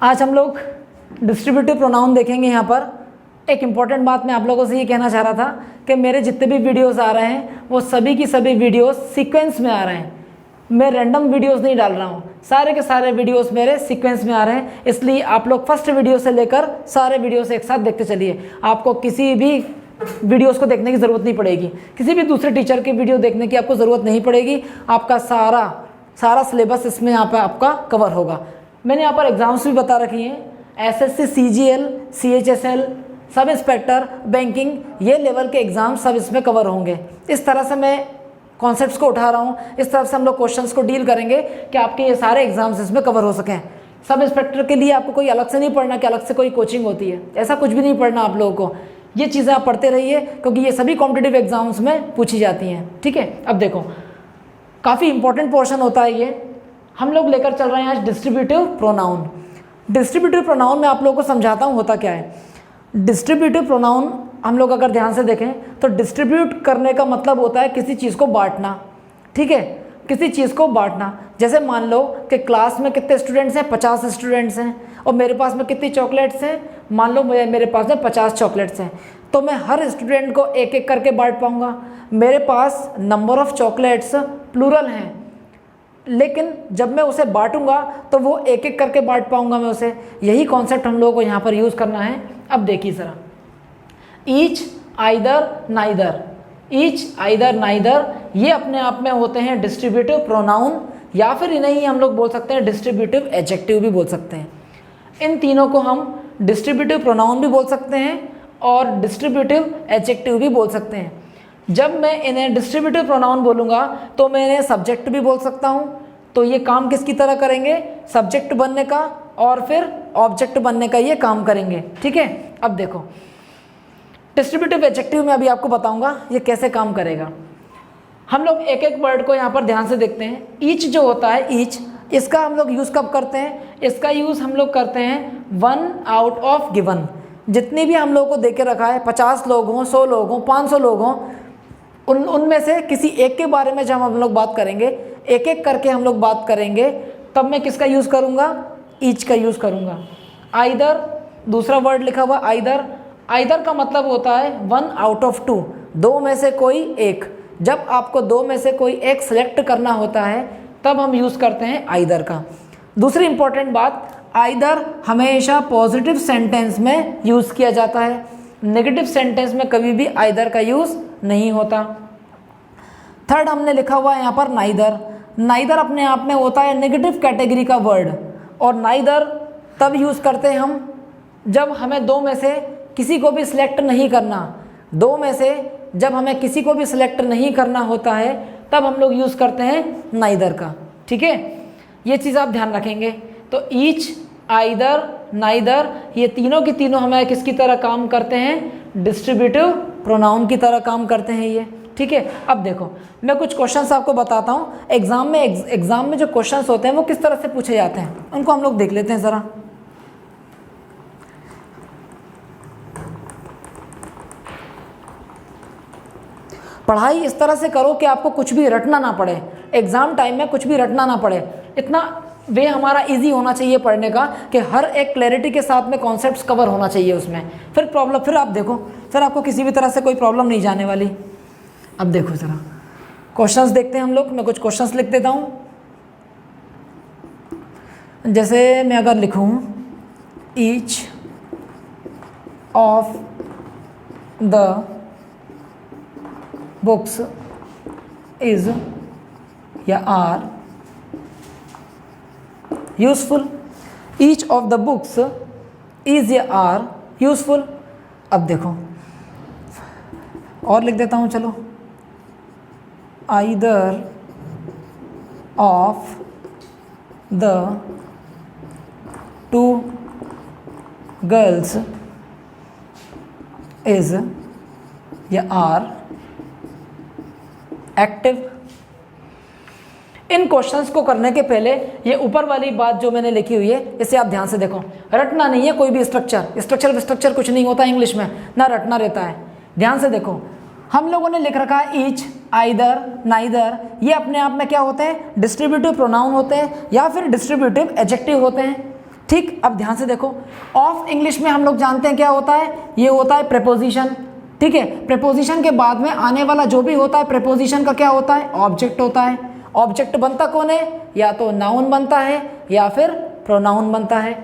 आज हम लोग डिस्ट्रीब्यूटिव प्रोनाउन देखेंगे। यहाँ पर एक इम्पॉर्टेंट बात मैं आप लोगों से ये कहना चाह रहा था कि मेरे जितने भी वीडियोस आ रहे हैं वो सभी की सभी वीडियोस सीक्वेंस में आ रहे हैं। मैं रैंडम वीडियोस नहीं डाल रहा हूँ, सारे के सारे वीडियोस मेरे सीक्वेंस में आ रहे हैं। इसलिए आप लोग फर्स्ट वीडियो से लेकर सारे वीडियोस एक साथ देखते चलिए। आपको किसी भी वीडियोस को देखने की ज़रूरत नहीं पड़ेगी, किसी भी दूसरे टीचर की वीडियो देखने की आपको ज़रूरत नहीं पड़ेगी। आपका सारा सिलेबस इसमें यहाँ पर आपका कवर होगा। मैंने यहाँ पर एग्जाम्स भी बता रखी हैं, SSC, CGL, CHSL, sub inspector, banking, ये लेवल के एग्ज़ाम सब इसमें कवर होंगे। इस तरह से मैं कॉन्सेप्ट्स को उठा रहा हूँ, इस तरह से हम लोग क्वेश्चंस को डील करेंगे कि आपके ये सारे एग्जाम्स इसमें कवर हो सकें। सब इंस्पेक्टर के लिए आपको कोई अलग से नहीं पढ़ना कि अलग से कोई कोचिंग होती है, ऐसा कुछ भी नहीं पढ़ना आप लोगों को। ये चीज़ें आप पढ़ते रहिए क्योंकि ये सभी कॉम्पिटिटिव एग्जाम्स में पूछी जाती हैं। ठीक है, अब देखो काफ़ी इंपॉर्टेंट पोर्शन होता है ये। हम लोग लेकर चल रहे हैं आज डिस्ट्रीब्यूटिव प्रोनाउन। डिस्ट्रीब्यूटिव प्रोनाउन में आप लोगों को समझाता हूँ होता क्या है। डिस्ट्रीब्यूटिव प्रोनाउन हम लोग अगर ध्यान से देखें तो डिस्ट्रीब्यूट करने का मतलब होता है किसी चीज़ को बांटना। ठीक है, किसी चीज़ को बांटना। जैसे मान लो कि क्लास में कितने स्टूडेंट्स हैं, 50 स्टूडेंट्स हैं, और मेरे पास में कितनी चॉकलेट्स हैं, मान लो मेरे पास में 50 चॉकलेट्स हैं, तो मैं हर स्टूडेंट को एक एक करके बांट पाऊँगा। मेरे पास नंबर ऑफ़ चॉकलेट्स प्लूरल हैं, लेकिन जब मैं उसे बांटूंगा तो वो एक एक करके बांट पाऊंगा मैं उसे। यही कॉन्सेप्ट हम लोगों को यहाँ पर यूज़ करना है। अब देखिए ज़रा, each, either, neither, each, either, neither, ये अपने आप में होते हैं डिस्ट्रीब्यूटिव प्रोनाउन, या फिर इन्हें ही हम लोग बोल सकते हैं डिस्ट्रीब्यूटिव एडजेक्टिव भी बोल सकते हैं। इन तीनों को हम डिस्ट्रीब्यूटिव प्रोनाउन भी बोल सकते हैं और डिस्ट्रीब्यूटिव एडजेक्टिव भी बोल सकते हैं। जब मैं इन्हें डिस्ट्रीब्यूटिव प्रोनाउन बोलूँगा तो मैं इन्हें सब्जेक्ट भी बोल सकता हूँ। तो ये काम किसकी तरह करेंगे, सब्जेक्ट बनने का और फिर ऑब्जेक्ट बनने का ये काम करेंगे। ठीक है, अब देखो डिस्ट्रीब्यूटिव एडजेक्टिव में अभी आपको बताऊँगा ये कैसे काम करेगा। हम लोग एक एक वर्ड को यहाँ पर ध्यान से देखते हैं। ईच जो होता है, ईच, इसका हम लोग यूज़ कब करते हैं, इसका यूज़ हम लोग करते हैं 1 आउट ऑफ गिवन। जितनी भी हम लोगों को दे के रखा है, 50 लोग हों, 100 लोग हों, 500 लोग हों, उनमें से किसी एक के बारे में जब हम लोग बात करेंगे, एक एक करके हम लोग बात करेंगे, तब मैं किसका यूज़ करूँगा, ईच का यूज़ करूँगा। आइदर, दूसरा वर्ड लिखा हुआ आइदर, आइदर का मतलब होता है 1 आउट ऑफ 2, दो में से कोई एक। जब आपको दो में से कोई एक सेलेक्ट करना होता है तब हम यूज़ करते हैं आइदर का। दूसरी इंपॉर्टेंट बात, आइदर हमेशा पॉजिटिव सेंटेंस में यूज़ किया जाता है, नेगेटिव सेंटेंस में कभी भी आइदर का यूज़ नहीं होता। थर्ड हमने लिखा हुआ है यहाँ पर नाइदर। नाइदर अपने आप में होता है नेगेटिव कैटेगरी का वर्ड, और नाइदर तब यूज़ करते हैं हम जब हमें दो में से किसी को भी सिलेक्ट नहीं करना। दो में से जब हमें किसी को भी सिलेक्ट नहीं करना होता है तब हम लोग यूज़ करते हैं नाइदर का। ठीक है, ये चीज़ आप ध्यान रखेंगे। तो ईच, आइदर, नाइदर, ये तीनों की तीनों हमें किसकी तरह काम करते हैं, डिस्ट्रीब्यूटिव प्रोनाउन की तरह काम करते हैं ये। ठीक है, अब देखो मैं कुछ क्वेश्चंस आपको बताता हूँ। एग्जाम में जो क्वेश्चंस होते हैं वो किस तरह से पूछे जाते हैं, उनको हम लोग देख लेते हैं ज़रा। पढ़ाई इस तरह से करो कि आपको कुछ भी रटना ना पड़े, एग्ज़ाम टाइम में कुछ भी रटना ना पड़े। इतना वे हमारा इजी होना चाहिए पढ़ने का कि हर एक क्लैरिटी के साथ में कॉन्सेप्ट्स कवर होना चाहिए उसमें। फिर आप देखो, फिर आपको किसी भी तरह से कोई प्रॉब्लम नहीं जाने वाली। अब देखो ज़रा क्वेश्चंस देखते हैं हम लोग। मैं कुछ क्वेश्चंस लिख देता हूँ। जैसे मैं अगर लिखूँ each of the books is या are useful, each of the books is या आर यूज़फुल। अब देखो और लिख देता हूँ, चलो either of the two girls is या आर एक्टिव। इन क्वेश्चंस को करने के पहले ये ऊपर वाली बात जो मैंने लिखी हुई है इसे आप ध्यान से देखो। रटना नहीं है कोई भी स्ट्रक्चर कुछ नहीं होता इंग्लिश में, ना रटना रहता है। ध्यान से देखो, हम लोगों ने लिख रखा है ईच, आइदर, नाइदर, ये अपने आप में क्या होते हैं, डिस्ट्रीब्यूटिव प्रोनाउन होते हैं या फिर डिस्ट्रीब्यूटिव एडजेक्टिव होते हैं। ठीक, अब ध्यान से देखो, ऑफ इंग्लिश में हम लोग जानते हैं क्या होता है, ये होता है प्रेपोजिशन। ठीक है, प्रेपोजिशन के बाद में आने वाला जो भी होता है प्रेपोजिशन का क्या होता है, ऑब्जेक्ट होता है। ऑब्जेक्ट बनता कौन है, या तो नाउन बनता है या फिर प्रोनाउन बनता है।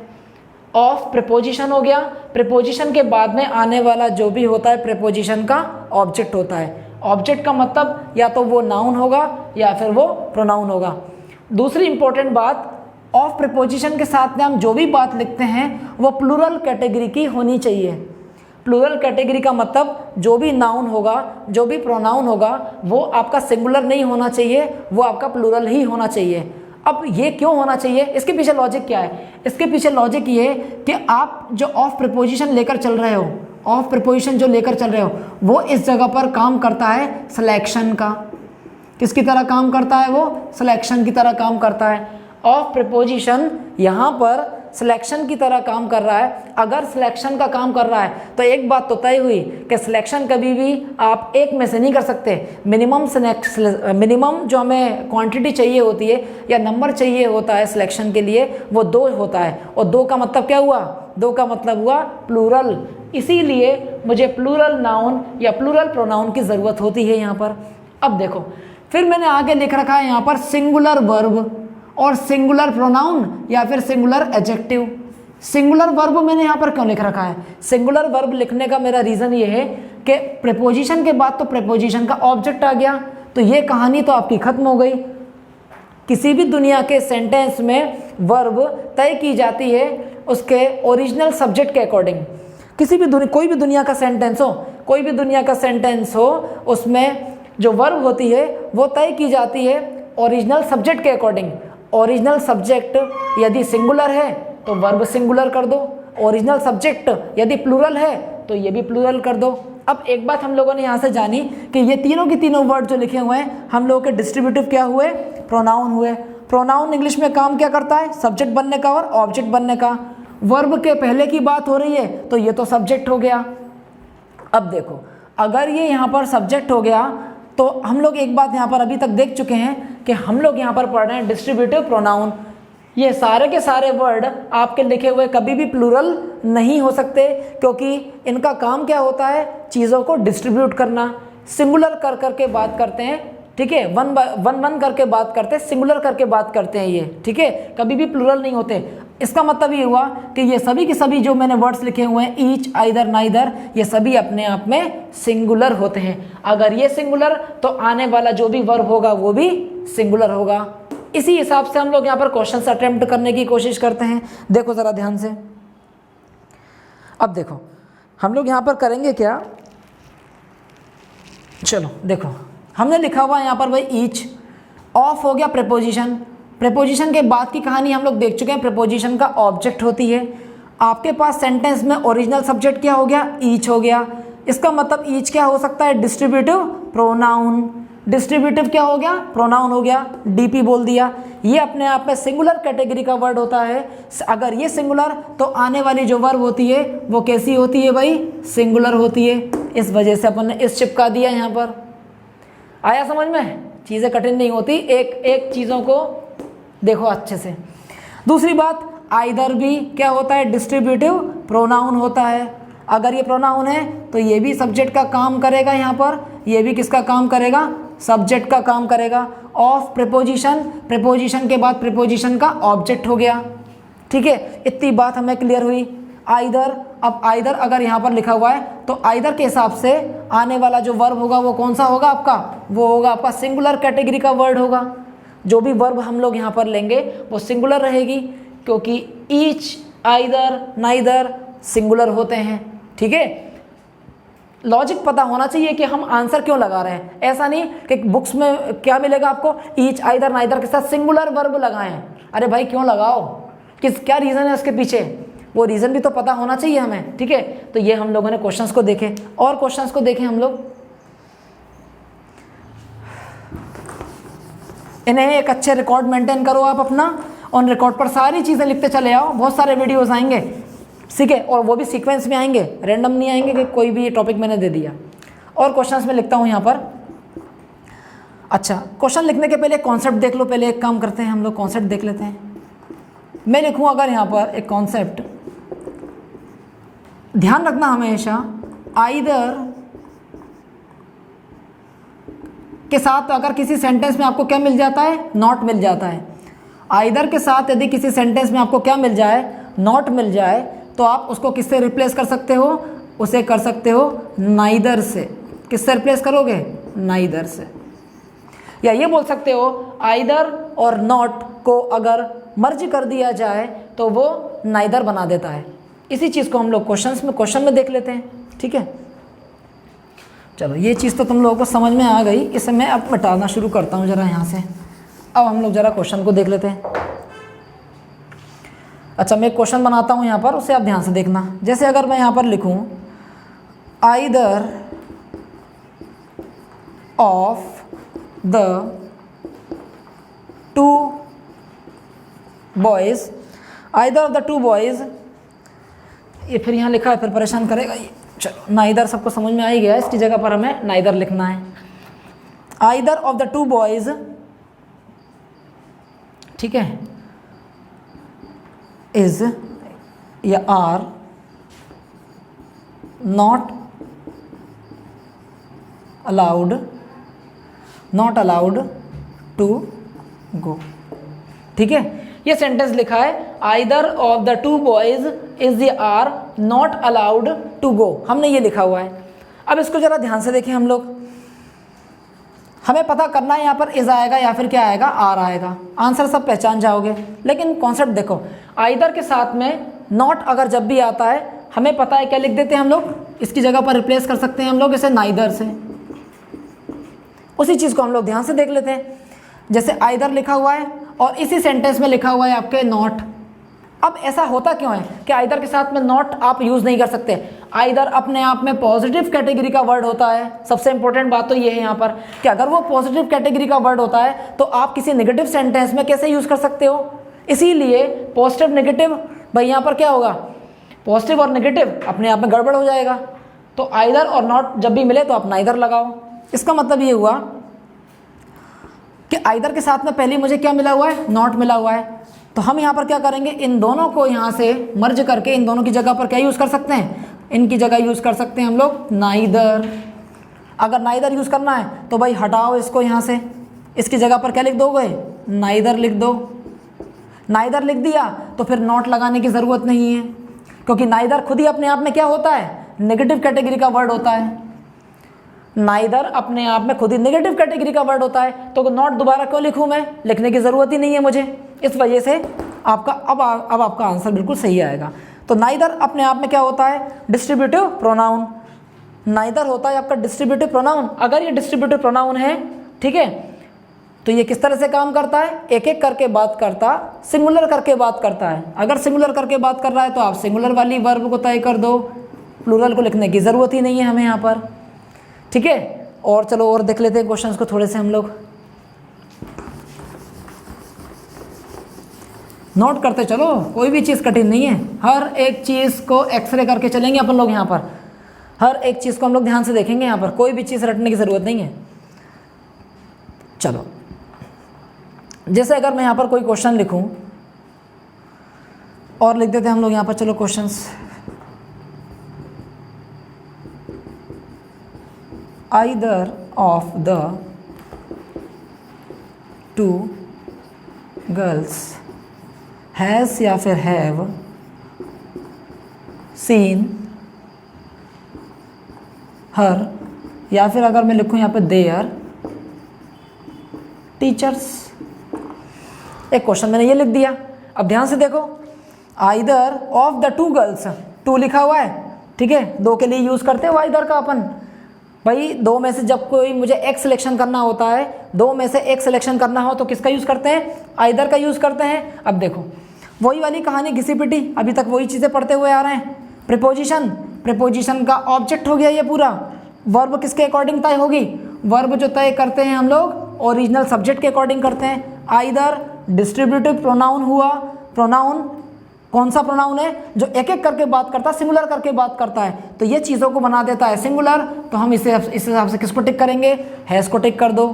ऑफ प्रेपोजिशन हो गया, प्रेपोजिशन के बाद में आने वाला जो भी होता है प्रेपोजिशन का ऑब्जेक्ट होता है। ऑब्जेक्ट का मतलब या तो वो नाउन होगा या फिर वो प्रोनाउन होगा। दूसरी इंपॉर्टेंट बात, ऑफ प्रेपोजिशन के साथ में हम जो भी बात लिखते हैं वो प्लूरल कैटेगरी की होनी चाहिए। प्लूरल कैटेगरी का मतलब जो भी नाउन होगा, जो भी प्रोनाउन होगा, वो आपका सिंगुलर नहीं होना चाहिए, वो आपका प्लूरल ही होना चाहिए। अब ये क्यों होना चाहिए, इसके पीछे लॉजिक क्या है, इसके पीछे लॉजिक ये कि आप जो ऑफ प्रीपोजिशन लेकर चल रहे हो, ऑफ प्रीपोजिशन जो लेकर चल रहे हो, वो इस जगह पर काम करता है सिलेक्शन का। किसकी तरह काम करता है, वो सिलेक्शन की तरह काम करता है। ऑफ प्रीपोजिशन यहाँ पर सिलेक्शन की तरह काम कर रहा है। अगर सिलेक्शन का काम कर रहा है तो एक बात तो तय हुई कि सिलेक्शन कभी भी आप एक में से नहीं कर सकते। मिनिमम जो हमें क्वांटिटी चाहिए होती है या नंबर चाहिए होता है सिलेक्शन के लिए, वो 2 होता है। और 2 का मतलब क्या हुआ, 2 का मतलब हुआ प्लूरल। इसीलिए मुझे प्लूरल नाउन या प्लूरल प्रोनाउन की ज़रूरत होती है यहाँ पर। अब देखो, फिर मैंने आगे लिख रखा है यहाँ पर सिंगुलर वर्ब और सिंगुलर प्रोनाउन या फिर सिंगुलर एडजेक्टिव। सिंगुलर वर्ब मैंने यहाँ पर क्यों लिख रखा है, सिंगुलर वर्ब लिखने का मेरा रीज़न ये है कि प्रीपोजिशन के बाद तो प्रीपोजिशन का ऑब्जेक्ट आ गया, तो ये कहानी तो आपकी खत्म हो गई। किसी भी दुनिया के सेंटेंस में वर्ब तय की जाती है उसके ओरिजिनल सब्जेक्ट के अकॉर्डिंग। किसी भी कोई भी दुनिया का सेंटेंस हो, कोई भी दुनिया का सेंटेंस हो, उसमें जो वर्ब होती है वो तय की जाती है ओरिजिनल सब्जेक्ट के अकॉर्डिंग। ओरिजिनल सब्जेक्ट यदि सिंगुलर है तो वर्ब सिंगुलर कर दो, ओरिजिनल सब्जेक्ट यदि प्लूरल है तो ये भी प्लूरल कर दो। अब एक बात हम लोगों ने यहाँ से जानी कि ये तीनों की तीनों वर्ड जो लिखे हुए हैं हम लोगों के डिस्ट्रीब्यूटिव क्या हुए, प्रोनाउन हुए। प्रोनाउन इंग्लिश में काम क्या करता है, सब्जेक्ट बनने का और ऑब्जेक्ट बनने का। वर्ब के पहले की बात हो रही है तो ये तो सब्जेक्ट हो गया। अब देखो, अगर ये यहाँ पर सब्जेक्ट हो गया तो हम लोग एक बात यहाँ पर अभी तक देख चुके हैं कि हम लोग यहाँ पर पढ़ रहे हैं डिस्ट्रीब्यूटिव प्रोनाउन। ये सारे के सारे वर्ड आपके लिखे हुए कभी भी प्लूरल नहीं हो सकते, क्योंकि इनका काम क्या होता है, चीज़ों को डिस्ट्रीब्यूट करना। सिंगुलर कर करके बात करते हैं, ठीक है, वन करके बात करते हैं, सिंगुलर करके बात करते हैं ये, ठीक है, कभी भी प्लूरल नहीं होते। इसका मतलब ये हुआ कि ये सभी के सभी जो मैंने वर्ड्स लिखे हुए हैं, ईच, आइदर, नाइदर, ये सभी अपने आप में सिंगुलर होते हैं। अगर ये सिंगुलर तो आने वाला जो भी वर्ब होगा वो भी सिंगुलर होगा। इसी हिसाब से हम लोग यहाँ पर क्वेश्चंस अटेम्प्ट करने की कोशिश करते हैं। देखो ज़रा ध्यान से, अब देखो हम लोग यहाँ पर करेंगे क्या, चलो देखो हमने लिखा हुआ यहाँ पर भाई ईच। ऑफ हो गया प्रीपोजिशन। प्रीपोजिशन के बाद की कहानी हम लोग देख चुके हैं, प्रीपोजिशन का ऑब्जेक्ट होती है। आपके पास सेंटेंस में ओरिजिनल सब्जेक्ट क्या हो गया, ईच हो गया। इसका मतलब ईच क्या हो सकता है, डिस्ट्रीब्यूटिव प्रोनाउन। डिस्ट्रीब्यूटिव क्या हो गया, प्रोनाउन हो गया, डीपी बोल दिया। ये अपने आप में सिंगुलर कैटेगरी का वर्ड होता है। अगर ये सिंगुलर तो आने वाली जो वर्ब होती है वो कैसी होती है भाई, सिंगुलर होती है। इस वजह से अपन ने इस चिपका दिया यहाँ पर। आया समझ में, चीज़ें कठिन नहीं होती, एक एक चीज़ों को देखो अच्छे से। दूसरी बात, आइदर भी क्या होता है, डिस्ट्रीब्यूटिव प्रोनाउन होता है। अगर ये प्रोनाउन है तो ये भी सब्जेक्ट का काम करेगा, यहाँ पर ये भी किसका काम करेगा, सब्जेक्ट का काम करेगा। ऑफ प्रीपोजिशन, प्रीपोजिशन के बाद प्रीपोजिशन का ऑब्जेक्ट हो गया, ठीक है। इतनी बात हमें क्लियर हुई। आइदर, अब आइदर अगर यहाँ पर लिखा हुआ है तो आइदर के हिसाब से आने वाला जो वर्ब होगा वो कौन सा होगा आपका, वो होगा आपका सिंगुलर कैटेगरी का वर्ड होगा। जो भी वर्ब हम लोग यहाँ पर लेंगे वो सिंगुलर रहेगी, क्योंकि ईच, आइदर, नाइदर सिंगुलर होते हैं, ठीक है। लॉजिक पता होना चाहिए कि हम आंसर क्यों लगा रहे हैं। ऐसा नहीं कि बुक्स में क्या मिलेगा आपको, ईच, आइदर, नाइदर के साथ सिंगुलर वर्ब लगाएं। अरे भाई क्यों लगाओ, क्या रीज़न है उसके पीछे, वो रीज़न भी तो पता होना चाहिए हमें, ठीक है। तो ये हम लोगों ने क्वेश्चंस को देखे और क्वेश्चंस को देखें हम लोग, इन्हें एक अच्छे रिकॉर्ड मेंटेन करो आप अपना, ऑन रिकॉर्ड पर सारी चीज़ें लिखते चले आओ। बहुत सारे वीडियोस आएंगे, ठीक है, और वो भी सीक्वेंस में आएंगे, रैंडम नहीं आएंगे कि कोई भी टॉपिक मैंने दे दिया। और क्वेश्चंस में लिखता हूँ यहाँ पर। अच्छा, क्वेश्चन लिखने के पहले कॉन्सेप्ट देख लो, पहले एक काम करते हैं हम लोग, कॉन्सेप्ट देख लेते हैं। मैं लिखूँ अगर यहाँ पर एक कॉन्सेप्ट, ध्यान रखना हमेशा आइदर के साथ अगर किसी सेंटेंस में आपको क्या मिल जाता है, नॉट मिल जाता है। आइदर के साथ यदि किसी सेंटेंस में आपको क्या मिल जाए, नॉट मिल जाए, तो आप उसको किससे रिप्लेस कर सकते हो, उसे कर सकते हो नाइदर से। किससे रिप्लेस करोगे, नाइदर से। या ये बोल सकते हो आइदर और नॉट को अगर मर्ज कर दिया जाए तो वो नाइदर बना देता है। इसी चीज़ को हम लोग क्वेश्चन में देख लेते हैं, ठीक है। चलो ये चीज़ तो तुम लोगों को समझ में आ गई, इसे मैं अब मिटाना शुरू करता हूँ ज़रा यहाँ से। अब हम लोग ज़रा क्वेश्चन को देख लेते हैं। अच्छा, मैं एक क्वेश्चन बनाता हूँ यहाँ पर, उसे आप ध्यान से देखना। जैसे अगर मैं यहाँ पर लिखूँ either of the two boys, either of the two boys, ये फिर यहाँ लिखा है, फिर परेशान करेगा ये। चलो, नाइदर सबको समझ में आ ही गया, इसकी जगह पर हमें नाइदर लिखना है। Either of the two boys, ठीक है, इज या are not allowed to go. ठीक है, ये सेंटेंस लिखा है either of the two boys is या are not allowed to go, हमने ये लिखा हुआ है। अब इसको जरा ध्यान से देखें हम लोग, हमें पता करना है यहाँ पर इज आएगा या फिर क्या आएगा, आर आएगा। आंसर सब पहचान जाओगे, लेकिन कॉन्सेप्ट देखो, आइदर के साथ में नॉट अगर जब भी आता है, हमें पता है क्या लिख देते हैं हम लोग, इसकी जगह पर रिप्लेस कर सकते हैं हम लोग इसे नाइदर से। उसी चीज़ को हम लोग ध्यान से देख लेते हैं। जैसे आइदर लिखा हुआ है और इसी सेंटेंस में लिखा हुआ है आपके नॉट। अब ऐसा होता क्यों है कि आइदर के साथ में नॉट आप यूज़ नहीं कर सकते। आइदर अपने आप में पॉजिटिव कैटेगरी का वर्ड होता है। सबसे इंपॉर्टेंट बात तो ये है यहाँ पर कि अगर वो पॉजिटिव कैटेगरी का वर्ड होता है तो आप किसी नेगेटिव सेंटेंस में कैसे यूज़ कर सकते हो। इसीलिए पॉजिटिव नेगेटिव, भाई यहाँ पर क्या होगा, पॉजिटिव और नेगेटिव अपने आप में गड़बड़ हो जाएगा। तो आइदर और नॉट जब भी मिले तो आप नाइदर लगाओ। इसका मतलब ये हुआ कि आइदर के साथ में पहले मुझे क्या मिला हुआ है, नॉट मिला हुआ है। तो हम यहाँ पर क्या करेंगे, इन दोनों को यहाँ से मर्ज करके इन दोनों की जगह पर क्या यूज़ कर सकते हैं, इनकी जगह यूज़ कर सकते हैं हम लोग नाइदर। अगर नाइदर यूज़ करना है तो भाई हटाओ इसको यहाँ से, इसकी जगह पर क्या लिख दोगे, नाइदर लिख दो। नाइदर लिख दिया तो फिर नॉट लगाने की ज़रूरत नहीं है, क्योंकि नाइदर खुद ही अपने आप में क्या होता है, नेगेटिव कैटेगरी का वर्ड होता है। नाइदर अपने आप में खुद ही नेगेटिव कैटेगरी का वर्ड होता है, तो नॉट दोबारा क्यों लिखूं मैं, लिखने की ज़रूरत ही नहीं है मुझे। इस वजह से आपका अब आपका आंसर बिल्कुल सही आएगा। तो नाइदर अपने आप में क्या होता है, डिस्ट्रीब्यूटिव प्रोनाउन। नाइदर होता है आपका डिस्ट्रीब्यूटिव प्रोनाउन। अगर ये डिस्ट्रीब्यूटिव प्रोनाउन है, ठीक है, तो ये किस तरह से काम करता है, एक एक करके बात करता, सिंगुलर करके बात करता है। अगर सिंगुलर करके बात कर रहा है तो आप सिंगुलर वाली वर्ब को तय कर दो, प्लूरल को लिखने की ज़रूरत ही नहीं है हमें यहाँ पर। ठीक है, और चलो और देख लेते हैं क्वेश्चंस को थोड़े से हम लोग। नोट करते चलो, कोई भी चीज़ कठिन नहीं है। हर एक चीज़ को एक्सरे करके चलेंगे अपन लोग यहाँ पर, हर एक चीज़ को हम लोग ध्यान से देखेंगे यहाँ पर, कोई भी चीज़ रटने की ज़रूरत नहीं है। चलो, जैसे अगर मैं यहाँ पर कोई क्वेश्चन लिखूँ और लिख देते हैं हम लोग यहाँ पर, चलो questions. Either of the two girls has या फिर have seen her, या फिर अगर मैं लिखूँ यहाँ पे their teachers। एक क्वेश्चन मैंने ये लिख दिया। अब ध्यान से देखो, either of the two girls, two लिखा हुआ है, ठीक है, दो के लिए यूज़ करते हो either का अपन। भाई दो में से जब कोई मुझे एक सिलेक्शन करना होता है, दो में से एक सिलेक्शन करना हो तो किसका यूज़ करते हैं, आइदर का यूज़ करते हैं। अब देखो वही वाली कहानी घिसी पिटी, अभी तक वही चीज़ें पढ़ते हुए आ रहे हैं। प्रीपोजिशन, प्रीपोजिशन का ऑब्जेक्ट हो गया ये पूरा। वर्ब किसके अकॉर्डिंग तय होगी, वर्ब जो तय करते हैं हम लोग ओरिजिनल सब्जेक्ट के अकॉर्डिंग करते हैं। आइदर डिस्ट्रीब्यूटिव प्रोनाउन हुआ, प्रोनाउन कौन सा प्रोनाउन है, जो एक एक करके बात करता है, सिंगुलर करके बात करता है, तो ये चीज़ों को बना देता है सिंगुलर। तो हम इस हिसाब से किसको टिक करेंगे, हैज़ को टिक कर दो।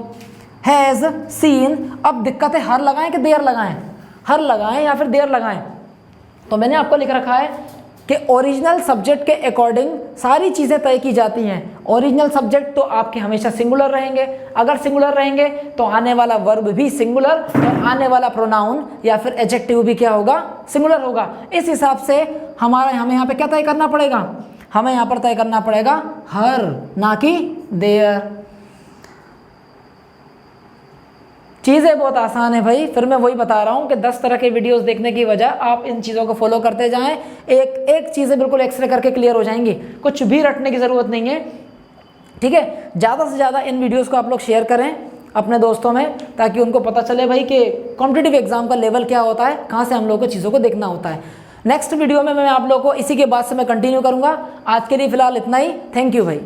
Has seen. अब दिक्कत है हर लगाएं कि देयर लगाएं, हर लगाएं या फिर देयर लगाएं। तो मैंने आपको लिख रखा है कि ओरिजिनल सब्जेक्ट के अकॉर्डिंग सारी चीज़ें तय की जाती हैं। ओरिजिनल सब्जेक्ट तो आपके हमेशा सिंगुलर रहेंगे, अगर सिंगुलर रहेंगे तो आने वाला वर्ब भी सिंगुलर और आने वाला प्रोनाउन या फिर एडजेक्टिव भी क्या होगा, सिंगुलर होगा। इस हिसाब से हमें यहाँ पे क्या तय करना पड़ेगा, हमें यहाँ पर तय करना पड़ेगा हर, ना कि देयर। चीज़ें बहुत आसान है भाई, फिर मैं वही बता रहा हूँ कि 10 तरह के वीडियोस देखने की वजह आप इन चीज़ों को फॉलो करते जाएं, एक एक चीज़ें बिल्कुल एक्सरे करके क्लियर हो जाएंगी, कुछ भी रटने की ज़रूरत नहीं है। ठीक है, ज़्यादा से ज़्यादा इन वीडियोस को आप लोग शेयर करें अपने दोस्तों में, ताकि उनको पता चले भाई कि कॉम्पिटिटिव एग्जाम का लेवल क्या होता है, कहाँ से हम लोग को चीज़ों को देखना होता है। नेक्स्ट वीडियो में मैं आप लोग को इसी के बाद से मैं कंटिन्यू करूँगा। आज के लिए फ़िलहाल इतना ही। थैंक यू भाई।